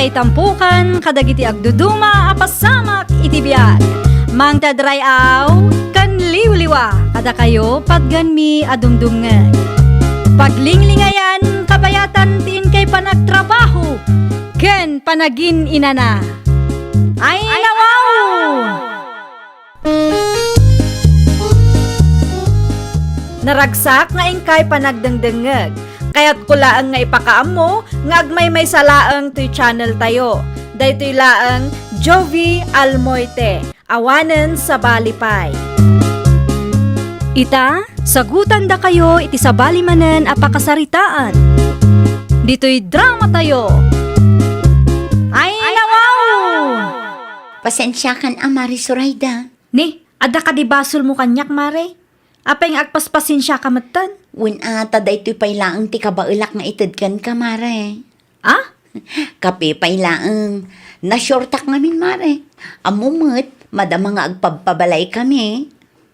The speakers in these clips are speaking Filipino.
ngay tampukan, kadagiti agduduma, apasamak iti biyag. Mang tadrayaw, kan liwliwa, kada kayo pagganmi adumdumngeg. Paglinglingayan, kabayatan tiin kay panagtrabaho, ken panagin inana. Ay nawaw! Naragsak nga ingkay panagdengdengeg. Kaya't kulaang nga ipakaam mo, nga agmay salaang to'y channel tayo. Daytoy laang Jovi Almoite, awanen sa balipay. Ita, sagutan da kayo iti sa balimanen apakasaritaan. Dito'y drama tayo. Ay nawaw! Pasensya kan Mari Surayda. Ni, ada ka di basol mo kanyak, Mare? Apay nga agpaspasin siya kamatan. Win ata daytoy paylaang ti kabailak nga itedkan ka, Mare. Ah? Kape paylaang. Nasyortak ngamin, Mare. Amumot, madama nga agpabpabalay kami.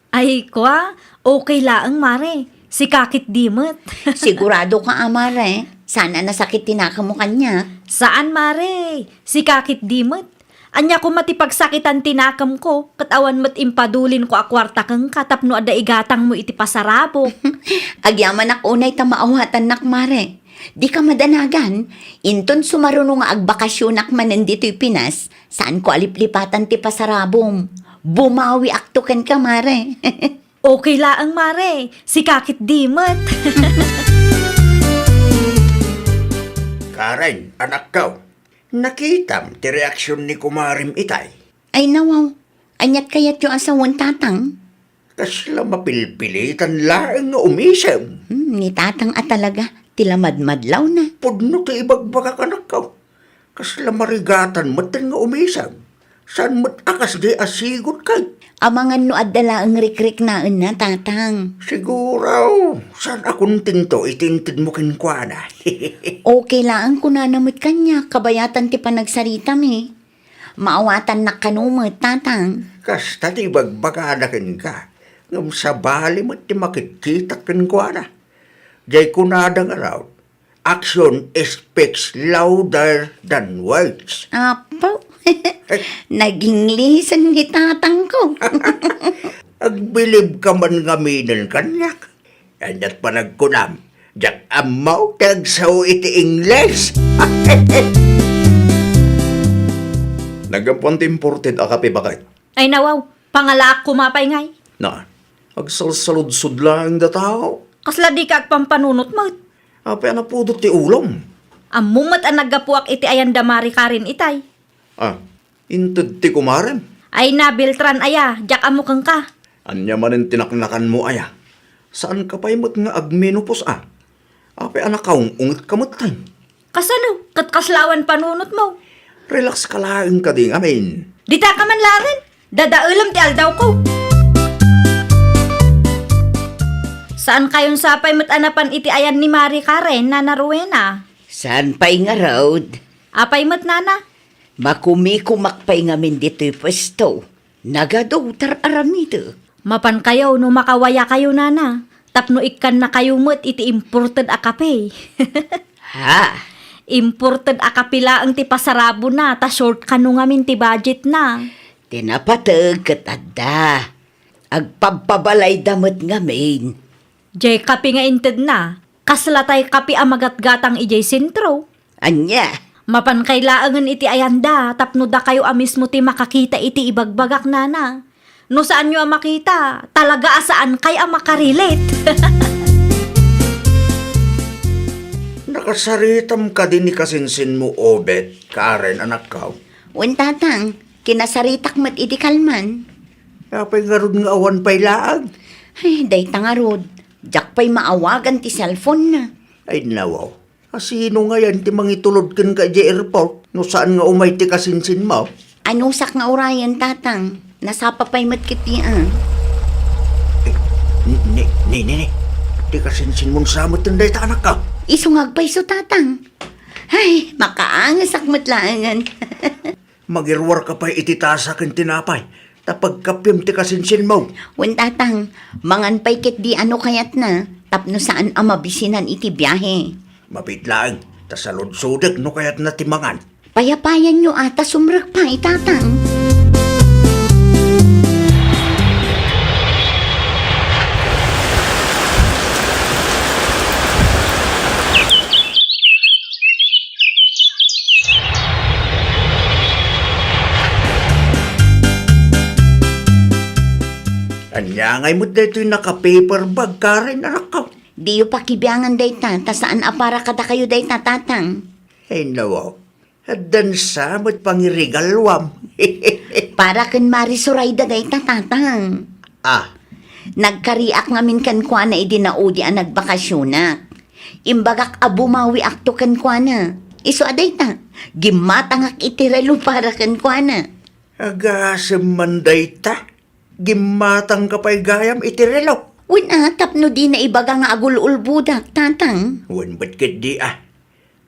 Ay, kwa, okay laang, Mare. Si kakit dimot. Sigurado ka, Mare. Sana nasakit tinaka mo kanya. Saan, Mare? Si kakit dimot. Anya ko matipagsakitan tinakam ko, katawan mat impadulin ko akwarta kang katapno ada igatang mo iti pasarabo. Agyaman ak unay ta maawatan nak, Mare. Di ka madanagan, inton sumaruno nga agbakasyon ak manen dito'y Pinas, saan ko aliplipatan ti pasarabom. Bumawi aktukan ka, Mare. Okay laang, Mare. Si kakit dimot. Karen, anak ko. Nakitam ti reaksyon ni kumarim itay. Ay nawaw, anyat kayat yung asawon tatang. Kasla mapilpilitan laang nga umisem. Ni tatang at talaga, tilamadmadlaw na. Pudno ti ibagbagak anak ko. Kasla marigatan matan nga umisem. Saan mat akas di asigot kay? Amangan no adala ang rikrik na na tatang. Siguro, saan akong tinto itintid mo kinkwana? Okay lang ko na namit kanya, kabayatan ti panagsarita mi. Maawatan na kanumot tatang. Kasta ti bagbagadakin ka. Ngam sa bali mo ti makikita kinkwana. Jay kunada nga raw. Action speaks louder than words. Apo, naging lisan ni tatang ko. Agbilib ka man ngaminan kanyak. Anyat pa nagkunam. Jak amaw tagsaw iti Ingles. Nagampon ti imported a kape bakit? Ay nawaw, pangalaak kumapay ngay. Na, agsalsalud-sud lang da tao. Kasla di ka agpampanunot mo. Apay na pudot ti ulom. Amumat ang naggapuak iti ayan damari karin itay. Ah, inted ti kumarem. Ay na, Beltran aya, jak amukang ka. Anya manin tinaknakan mo aya. Saan ka paimot nga agmenopos ah? Apay anak kaong ungit kamutay. Kasano, katkaslawan panunot mo. Relax ka lang ka ding amin. Dita ka man larin, dadaulam ti aldaw ko. Saan kayon sapay mat anapan iti ayan ni Mari Karen na naruwena? Saan pa'y nga road? Apay mat nana? Makumikumak pa'y ngamin dito'y pwesto. Nagadotar aramido. Mapan kayo no makawaya kayo nana. Tapno ikan na kayo mat iti imported a kape. Ha? Imported a kapila ang ti pasarabo na, ta short ka no ngamin ti budget na. Tinapatag katanda. Agpapabalay damot ngamin. Jay kape nga inted na, kaslatay kape a magatgatang ijay sentro. Anya? Mapan kailangan iti ayanda, tapno da kayo mismo ti makakita iti ibagbagak nana. No saan nyo makita, talaga asaan kay makarelate. Nakasaritam ka din ni kasinsin mo, Obet, Karen, anak ko. Wen tatang, kinasaritak mat iti kalman. Apay nga rod nga awan pa'y laag. Ay, day tangarod. Jak pa'y maawagan ti cellphone na. Ay nawaw. Asino nga yan ti mangitulod kin ka di airport? No saan nga umay ti kasinsin mo? Anusak nga orayan tatang. Nasapa pa'y matkiti Ni. Ti kasinsin mong samot tinday ta anak ka. Isungag pa'y so tatang. Ay, makaangasak matlangan. Magirwar ka pa'y ititasa kin tinapay. Tapag kapyam ti kasinsin mo. Wen tatang, mangan pa'y kit di ano kayat na. Tapno saan ang mabisinan iti biyahe. Mapitlaang, tasalod-sudek no kayat na timangan. Payapayan nyo ata sumrag pa, itatang. Anyangay mo dito yung naka-paper bag ka rin, anak ko. Di yu pakibiyangan day ta saan apara kada kayo day tatang. Ay, nawa. Dan sa mo't pangirigalwam. Para kan Marisuray da day tatang. Ah, Nagkariak ngamin kan kwa na idinaudi ang nagbakasyonak. Imbagak abumawi akto kan kwa na. Iso aday ta, gimatangak itiralo para kan kwa na. agasam manday ta. Gimatang kapay gayam itirelo. Win tapno di na ibaga nga agulul budak, tatang. Wan ba't di ah.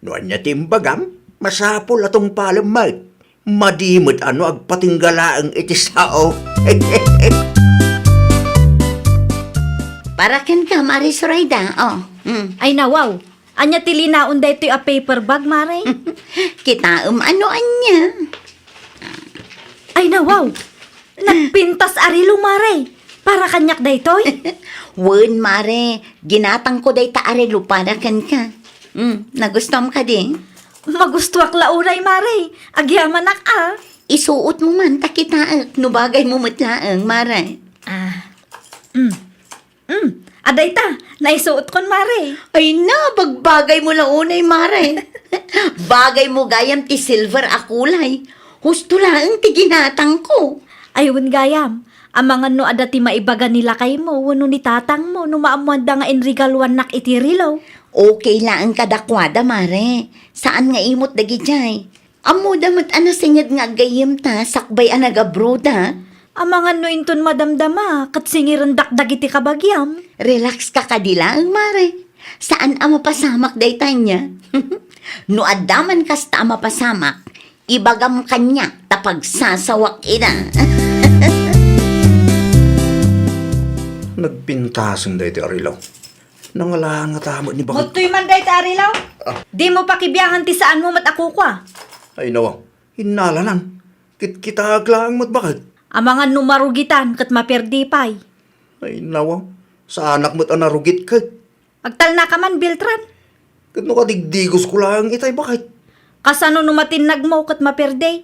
Noan niya timbagam, masapol atong palamag. Madimot ano agpatinggala ang itisao. Para kan ka, Marisuray da. Oh, Ay nawaw, anya tilinaon da ito a paper bag, Mare. kita ano anya. Ay nawaw, nagpintas arilo, Mare. Para kanyak da ito'y. Wen, mare, ginatang ko day taare para kan ka. Nagustom ka di? Magustuak launay, Mare. Agyaman ak ah. Isuot mo man, takitaak, no bagay mo matlaang, mare. Aday ta, naisuot kon, Mare. Ay na, bagbagay mo launay, mare. Bagay mo gayam ti silver akulay. Husto lang ti ginatang ko. Ayun gayam, ang mga no adati maibaga nila kay mo, wano ni tatang mo, no maamuanda nga enrigaluan nak itirilaw. Okay lang ang kadakwada, mare. Saan nga imot dagi jay? Amo damat ana singid nga gayem ta, sakbay anagabruda. Ang mga no inton madamdama, kat singiran dakdagiti kabagyam. Relax ka kadila ang mare. Saan ang mapasamak day tanya? No adaman kasta ang mapasamak, ibagam kanya tapag sasawak ina. Nagpintasan da iti arilaw. Nangala nga tamo ni bakit. Mutoy man day tarilaw. Di mo pakibiyangan ti saan mo mat ako kwa. Ay nawa, hinalanan. Kita aglaang mo't bakit. Ang mga numarugitan kat maperdi pay. Ay nawa, sa anak mo't anarugit ka. Agtal na ka man, Beltran. Kat no kadigdigos ko lang itay bakit. Kasano numatinag mo kat maperdi.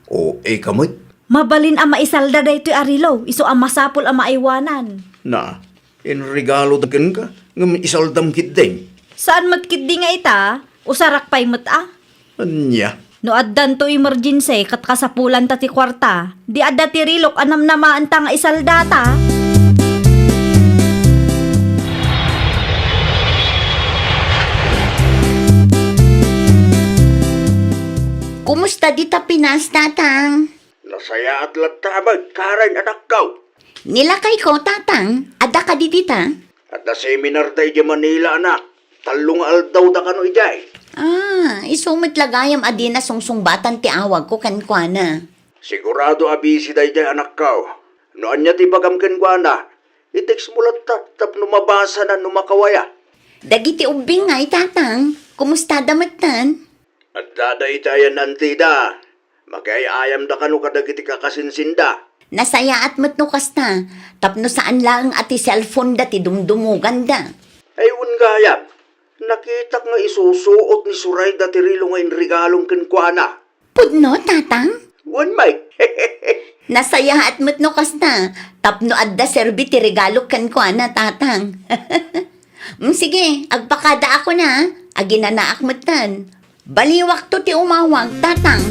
O ka mo't. Mabalin ang maisalda da ito'y arilaw. Iso ang masapol ang maiwanan. Na, in regalo dagan ka, ngam isaldam kit din. Saan matkid di nga ita? Usarak pa'y mata. Anya, No addan to emergency kat kasapulan ta ti kwarta. Di adda ti rilok anam namaan ta nga isaldata. Kumusta di ta Pinas, tatang? Nasaya at latabag, karan anak ko. Nilakay ko, tatang. Ada ka di dita? At na seminar tayo di Manila, anak. Talong aldaw da kano ijay. Isumit lagayam adi na sungsungbatan ti awag ko kankwana. Sigurado abisi day di anak ko. Noan niya ti bagam kenkwana. I-text mo lang tap numabasa na numakawaya. Dagiti ubing nga, tatang. Kumusta damatan? At daday tayo nanti da. Magayayam da kano kadagiti kakasinsinda. Nasaya at matno kasta. Tapno saan lang ati cellphone dati dumdumugan da. Ayun gayam. Nakita nga isusuot ni Suray dati rilo ngayon regalong kenkwana. Pudno, tatang? One mic. Nasaya at matno kasta. Tapno adda serbi ti regalo kankwana, tatang. Sige, agpakada ako na. Aginanaak matan. Baliwak to ti umawag, tatang.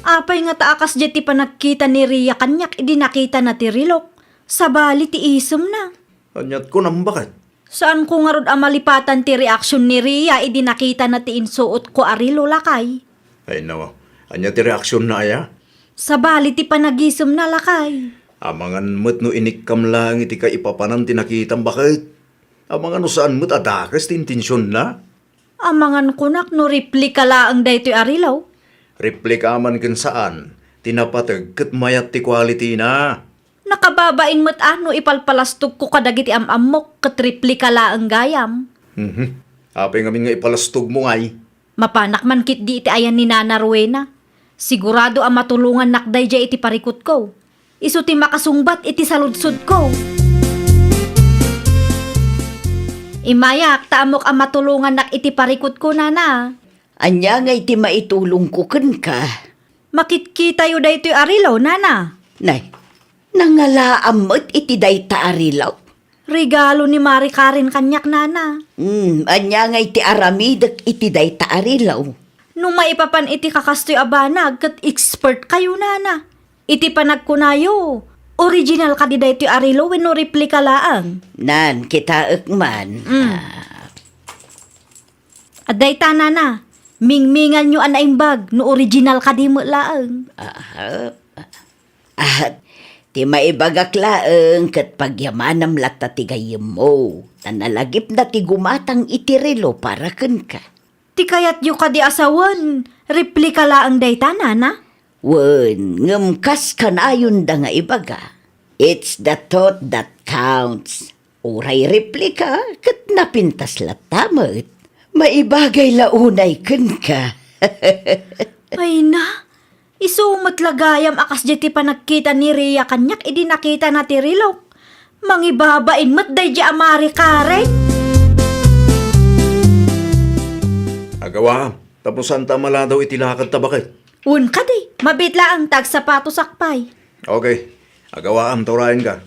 Apay nga taakas di ti panagkita ni Ria kanyak idi nakita na ti rilok. Sabali ti isom na. anyat ko nang bakit. Saan ko nga rod ang malipatan ti reaksyon ni Ria idi nakita na ti insuot ko arilo lakay. Ay nawa, anya ti reaksyon na aya. Sabali ti panagisom na lakay. Amangan mo't no inikam lang iti ka ipapanan tinakitang bakit. Amangan no saan mo't adakas ti intensyon na. Amangan kunak no replika laang daytoy arilaw. Replika man ken saan, tinapatag ket mayat ti quality na. Nakababain mo't no ipalpalastog ko kadagiti amamok kat replika laang gayam. Apay ngamin nga ipalastog mo ngay. Mapanak man kit di iti ayan ni Nana Rowena. Sigurado ang matulungan nakday jay iti parikot ko. Isu ti makasungbat iti saludsod ko. Imayak, taamok ang matulungan nak iti parikot ko, Nana. Anya nga iti maitulong ko ken ka. Makitkita yu daytoy arilaw, Nana. Nay, nangalaam mo't iti dayta arilaw. Regalo ni Mari Karen kanyak, Nana. Anya nga iti aramidak iti dayta arilaw. Nung maipapan iti kakastoy abanag, kat expert kayo, Nana. Iti panagkunayo. Original ka di daytoy arilaw, wenno replika laang. Nan, kita man. At dayta, Nana. Mingmingan nyo anaimbag, no original ka di mo laang. At ti maibagak laeng kat pagyamanam lata ti gayem mo. Nanalagip na ti gumatang itirelo para ken ka. Ti kayat yu ka di asawan, replika laang dayta, Nana. Wen, ngemkas kan ayon da nga ibaga. It's the thought that counts. Uray replika kat napintas latamot. Maibagay launay ken ka. Ay na, isumot lagayam akas jeti panagkita ni Rhea kanyak, idi nakita na ti Rilok. Mangibabain mat day di Mari Karen. Agawa, tapusan tamala daw itilakad ta bakit? Un ka di, mabitla ang tag sapato sakpay. Okay, agawa am tawrain ka.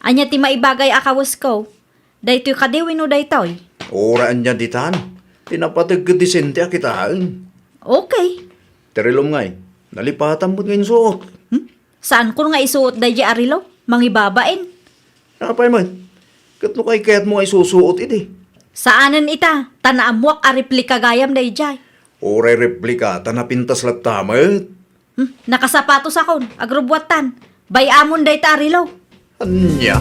Anya ti maibagay akawas ko. Daytoy ka di wino daytoy. Oraan niya ditan. Tinapatag ka disente akitaan. Okay. Terilom ngay, nalipatan mo ngayon suot. Saan ko nga isuot day di arilo? Mangibabain. Napay man, katno kay kaya't mo ay susuot iti. Saanan ita? Tanaamuak a replika gayam day jay. Oray replika, tanapintas latamat. Nakasapatos akon, agrubwatan. Bayamon day ta arilo. Anya?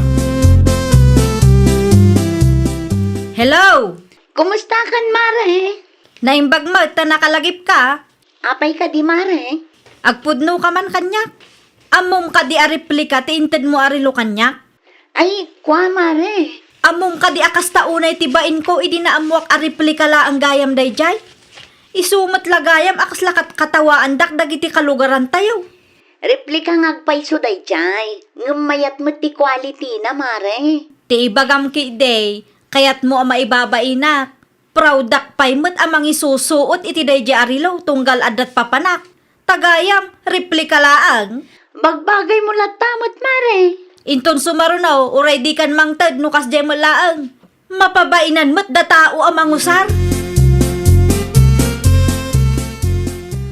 Hello! Kumusta kan, Mare? Naimbag mo, ta nakalagip ka. Apay ka di, Mare? Agpudno ka man kanyak. Amom ka di a replika, tiinted mo arilo kanyak. Ay, kwa, Mare? Amom ka di akas taunay tibain ko, idi na amuak a replika la ang gayam day jay. Isumat lagayam akas lakat katawaan dakdag iti kalugaran tayo. Replika ngagpaiso day jay. Ngamayat mo ti quality na, Mare. Ti ibagam ki day, kayat mo ang maibabainak. Proudak pay mo't amang isusuot iti day di arilo, tunggal adat papanak. Tagayam, replika laang. Bagbagay mo latamot, Mare. Inton sumarunaw, uray di kan mangtad nukas di mo laang. Mapabainan mo't datao amang usar.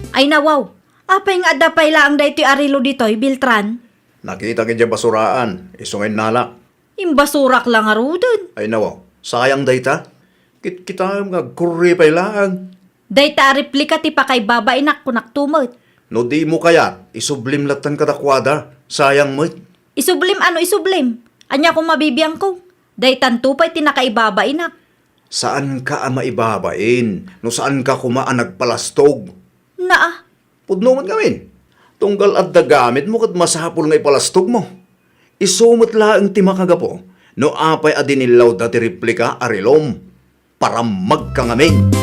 Ay nawaw, apay nga adapay laang daytoy arilo ditoy, Biltran. Nakita ka dyan basuraan, isungin nalak. Imbasurak lang arudon. Ay nawa, sayang dayta. Kita nga kuripay lang. Dayta replika ti pakay babainak kunak tumot. No di mo kaya, isublim latan kadakwada. Sayang mo. Isublim ano isublim? Anya kung mabibiyang ko. Daytan tupay tinakaibabainak. Saan ka ang maibabain? No saan ka kumaan nagpalastog? Naa, Pudno mo gawin. Tunggal at dagamit mo kat masapul nga ipalastog mo. Isumot laang ti makagapo. No apay adinilaw dati replika arilom. Para magkangamin.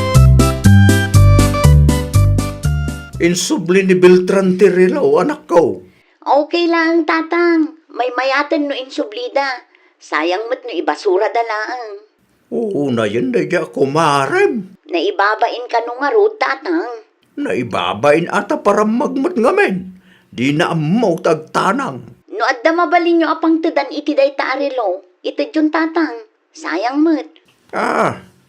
Insubli ni Beltran Tirilo, anak ko. Okay lang, tatang. May mayatan no insublida. Sayang mo't no ibasura dalaang. Oo na yun, na ako marem. Naibabain ka no nga ro, tatang. Naibabain ata para magmat ngamen. Di na amaw tagtanang. No adda mabalin nyo apang tedan iti day taarilo. Ito yun, tatang. Sayang mo't.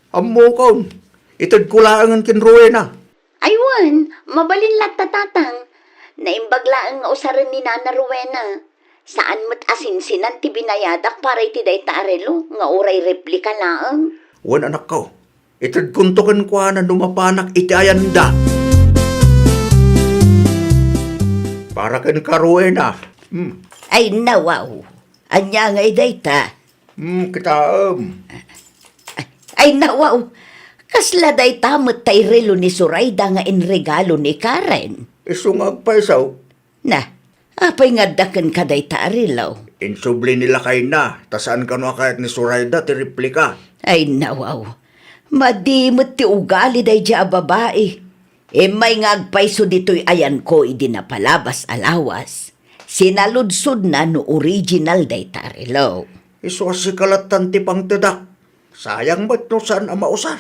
Amo kon. Itad ko laangan kin Rowena. Aywan, mabalin lat tatang. Naimbaglaan nga usaran ni Nana Rowena. Saan mo't asinsinan ti binayadak para iti day taarilo nga uray replika laang. Wan anak ko. Itad kuntokan ko na dumapanak iti ayanda. Para kin ka Rowena. Ay nawaw. Anya nga iday ta. Kitaam. Ay nawaw. Kasla day tamot tay relo ni Surayda nga inregalo ni Karen. Isungag pa isaw. Na, apay nga daken ka day taarilaw. Insubli nila kay na. Tasaan ka no kayat ni Surayda ti replika. Ay nawaw. Madimot ti ugali day dya babae. May nga agpaiso dito'y ayan ko idi na palabas alawas. Sinaludsod na no original day tarilo. Iso si kalatan ti pang tedak. Sayang ba't no saan ang mausar?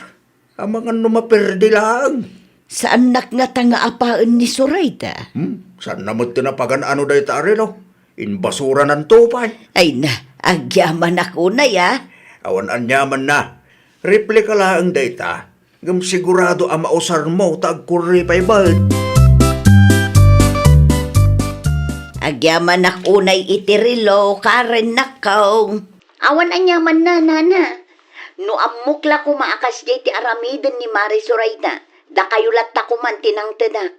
Ang mga numapirdi lang. Saan nga tanga apaan ni Sorayta? Saan namot tinapagan ano day tarilo? Inbasura ng tupay. Ay na, agyaman ako na ya. Awan anyaman na. Replika lang data. Ngam sigurado ang mausar mo tagkuri pa'y bad. Agyaman ako na'y itirilo, Karen nakaw. Awan anyaman na, nana. No amukla ko maakas jay ti aramiden ni Mari Sorayta. Da kayo latta ko man tinang tenak.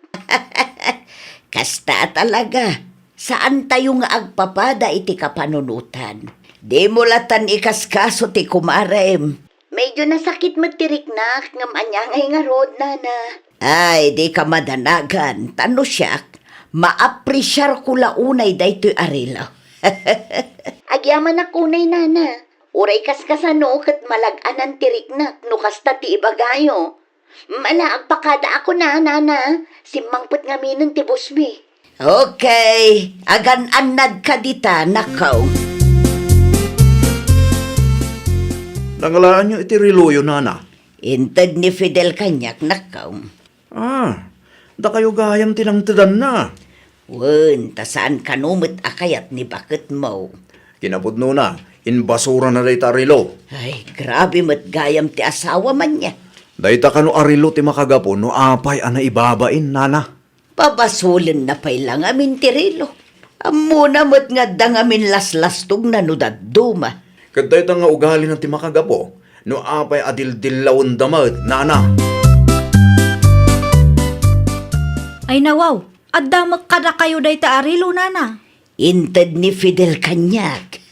Kasta talaga. Saan tayo nga agpapada iti kapanunutan? Di mo latan ikaskaso ti kumarem. Medyo nasakit magtiriknak ngam anyangay nga rod, nana. Ay, di ka madanagan. Tano siyak, maapresyar ko launay daytoy arilo. Agyaman ako nay, nana. Uray kaskasano kat malaganan tiriknak no kasta ti ibagayo. Malaag pakada ako na, nana. Simangput nga minun ti busmi. Okay, agan-anad ka dita, nakaw. Nangalaan nyo iti riloyo, nana. Inted ni Fidel kanyak, nakaw. Da kayo gayam tinangtadan na. Wen, tasaan kanumit akayat ni bakit mo. Kinapudno na, inbasura na day tarilo. Ay, grabe mat gayam ti asawa man niya. Dayta kano arilo ti makagapo no apay ana ibabain, nana. Pabasulin na pay lang amin tirilo. Amuna mo't nga dang amin laslastog na nudaduma. Kaday nga ugali ng ti makagapo no apay adil-dilawon damat, nana. Ay nawaw, addamak kada kayo day taarilo, nana. Inted ni Fidel kanyak.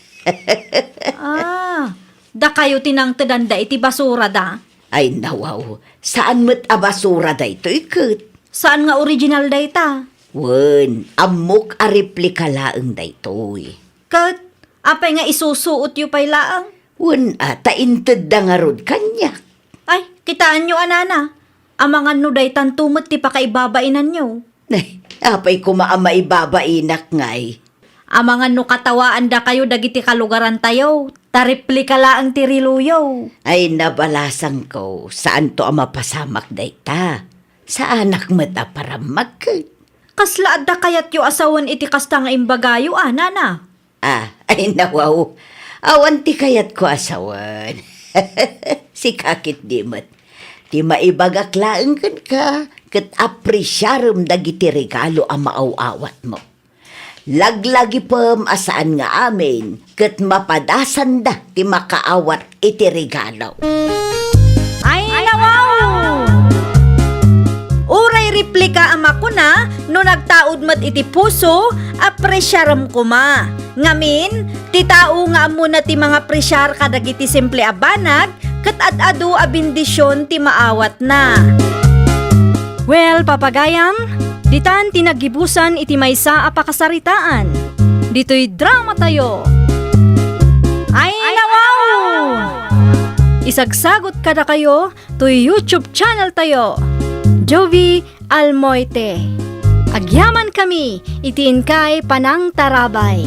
Da kayo tinangtedan da iti basura da. Ay nawaw, saan mo't abasura da ito ikot? Saan nga original day ta? Wen, amok a replika laeng da ito'y. Kat, apay nga isusuot yu pay laang. Wen, tainted da nga rod kanyak. Ay, kitaan nyo, anana. Amangan no day tantumot ti pakaibabainan nyo. Ay, apay kumaama ibabainak ngay. Amangan no katawaan da kayo dagiti kalugaran tayo. Tariplika laang tiriluyo. Ay nabalasang ko, saan to ang mapasamak dayta? Sa anak mata para magkit. Kasla adda kayat yu asawan iti kasta nga imbagayo, nana. Ay nawaw, awan ti kayat ko asawan. Si kakit dimot. Ti maibagaklaan kan ka, kat aprisyarum dagiti regalo ang maaw-awat mo. Laglagi pam asaan nga amin, kat mapadasan da ti makaawat iti regalo. Ay, nawaw! Uray replika ama ko na, no nagtaod mat iti puso, apresyaram ko ma. Ngamin, ti tao nga muna ti mga presyar kadagiti simple abanag, kat ad-adu a bendisyon ti maawat na. Well, papagayam, ditan tinagibusan iti maysa a pakasaritaan. Dito'y drama tayo. Ay, nawaw! Isagsagot kada kayo to YouTube channel tayo. Jovi Almoite. Agyaman kami, itiin kay Panang Tarabay.